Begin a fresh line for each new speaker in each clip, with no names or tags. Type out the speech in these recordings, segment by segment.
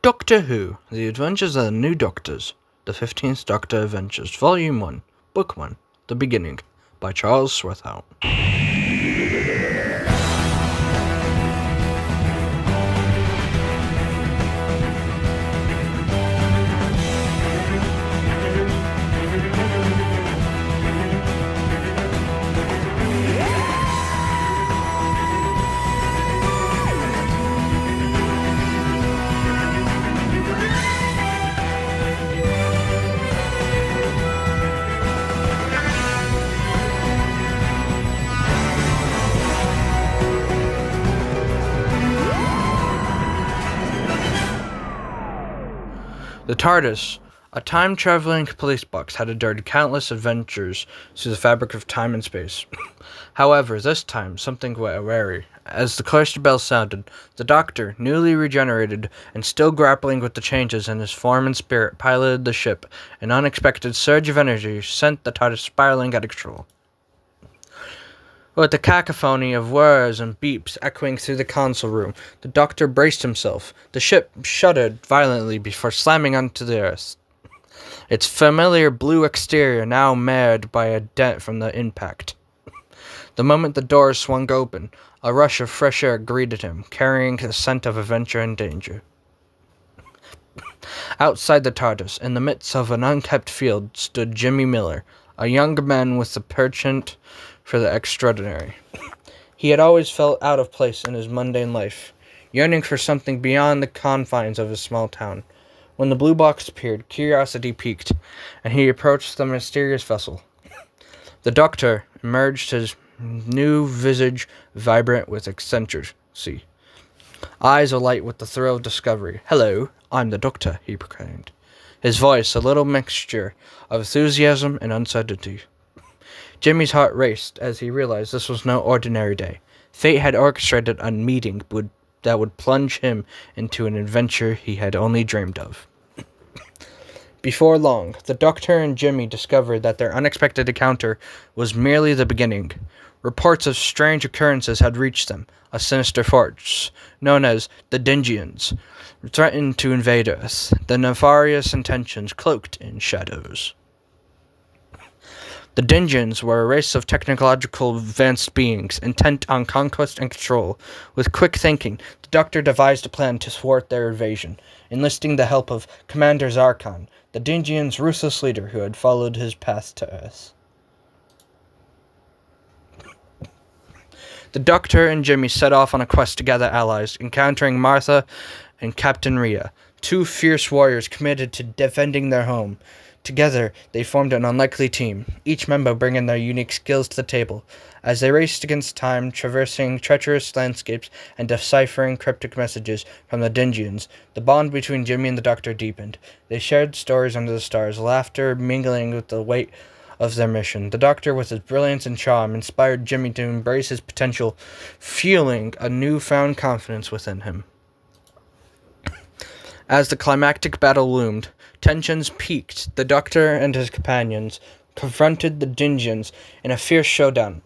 Doctor Who, The Adventures of the New Doctors, The 15th Doctor Adventures, Vol.1, Book 1, The Beginning, by Charles Swarthout. The TARDIS, a time-traveling police box, had endured countless adventures through the fabric of time and space. However, this time, something went wary. As the cloister bell sounded, the Doctor, newly regenerated and still grappling with the changes in his form and spirit, piloted the ship. An unexpected surge of energy sent the TARDIS spiraling out of control. With the cacophony of whirs and beeps echoing through the console room, the Doctor braced himself. The ship shuddered violently before slamming onto the earth, its familiar blue exterior now marred by a dent from the impact. The moment the doors swung open, a rush of fresh air greeted him, carrying the scent of adventure and danger. Outside the TARDIS, in the midst of an unkept field, stood Jimmy Miller, a young man with a penchant for the extraordinary. He had always felt out of place in his mundane life, yearning for something beyond the confines of his small town. When the blue box appeared, curiosity piqued, and he approached the mysterious vessel. The Doctor emerged, his new visage vibrant with eccentricity, eyes alight with the thrill of discovery. "Hello, I'm the Doctor," he proclaimed, his voice a little mixture of enthusiasm and uncertainty. Jimmy's heart raced as he realized this was no ordinary day. Fate had orchestrated a meeting that would plunge him into an adventure he had only dreamed of. Before long, the Doctor and Jimmy discovered that their unexpected encounter was merely the beginning. Reports of strange occurrences had reached them. A sinister force, known as the Dinjians, threatened to invade Earth, their nefarious intentions cloaked in shadows. The Dinjians were a race of technological advanced beings, intent on conquest and control. With quick thinking, the Doctor devised a plan to thwart their invasion, enlisting the help of Commander Zarkon, the Dinjians' ruthless leader who had followed his path to Earth. The Doctor and Jimmy set off on a quest to gather allies, encountering Martha and Captain Rhea, two fierce warriors committed to defending their home. Together, they formed an unlikely team, each member bringing their unique skills to the table. As they raced against time, traversing treacherous landscapes and deciphering cryptic messages from the Dinjians, the bond between Jimmy and the Doctor deepened. They shared stories under the stars, laughter mingling with the weight of their mission. The Doctor, with his brilliance and charm, inspired Jimmy to embrace his potential, fueling a newfound confidence within him. As the climactic battle loomed, tensions peaked. The Doctor and his companions confronted the Dinjians in a fierce showdown,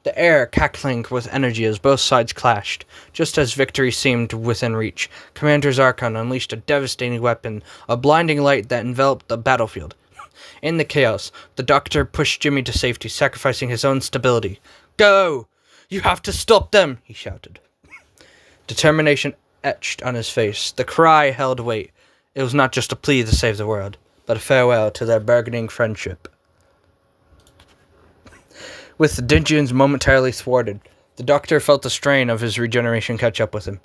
the air cackling with energy as both sides clashed. Just as victory seemed within reach, Commander Zarkon unleashed a devastating weapon, a blinding light that enveloped the battlefield. In the chaos, the Doctor pushed Jimmy to safety, sacrificing his own stability. "Go! You have to stop them!" he shouted. Determination etched on his face. The cry held weight. It was not just a plea to save the world, but a farewell to their burgeoning friendship. With the Dinjians momentarily thwarted, the Doctor felt the strain of his regeneration catch up with him.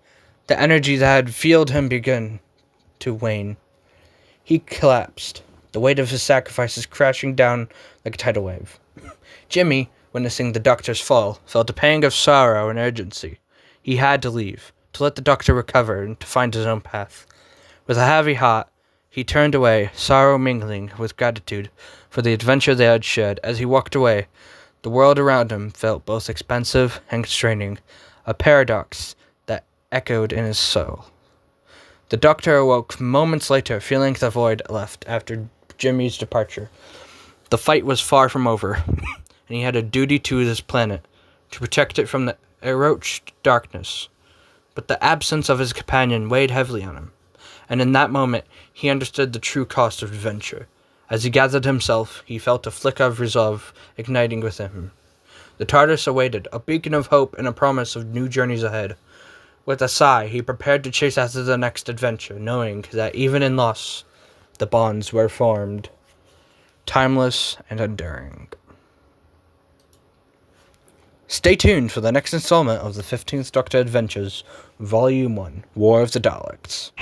The energy that had fueled him began to wane. He collapsed, the weight of his sacrifices crashing down like a tidal wave. Jimmy, witnessing the Doctor's fall, felt a pang of sorrow and urgency. He had to leave, to let the Doctor recover and to find his own path. With a heavy heart, he turned away, sorrow mingling with gratitude for the adventure they had shared. As he walked away, the world around him felt both expansive and constraining, a paradox that echoed in his soul. The Doctor awoke moments later, feeling the void left after Jimmy's departure. The fight was far from over, and he had a duty to this planet, to protect it from the encroached darkness. But the absence of his companion weighed heavily on him. and in that moment he understood the true cost of adventure. As he gathered himself, he felt a flicker of resolve igniting within him. The TARDIS awaited, a beacon of hope and a promise of new journeys ahead. With a sigh, he prepared to chase after the next adventure, knowing that even in loss, the bonds were formed, timeless and enduring. Stay tuned for the next installment of the 15th Doctor Adventures, Vol.1, War of the Daleks.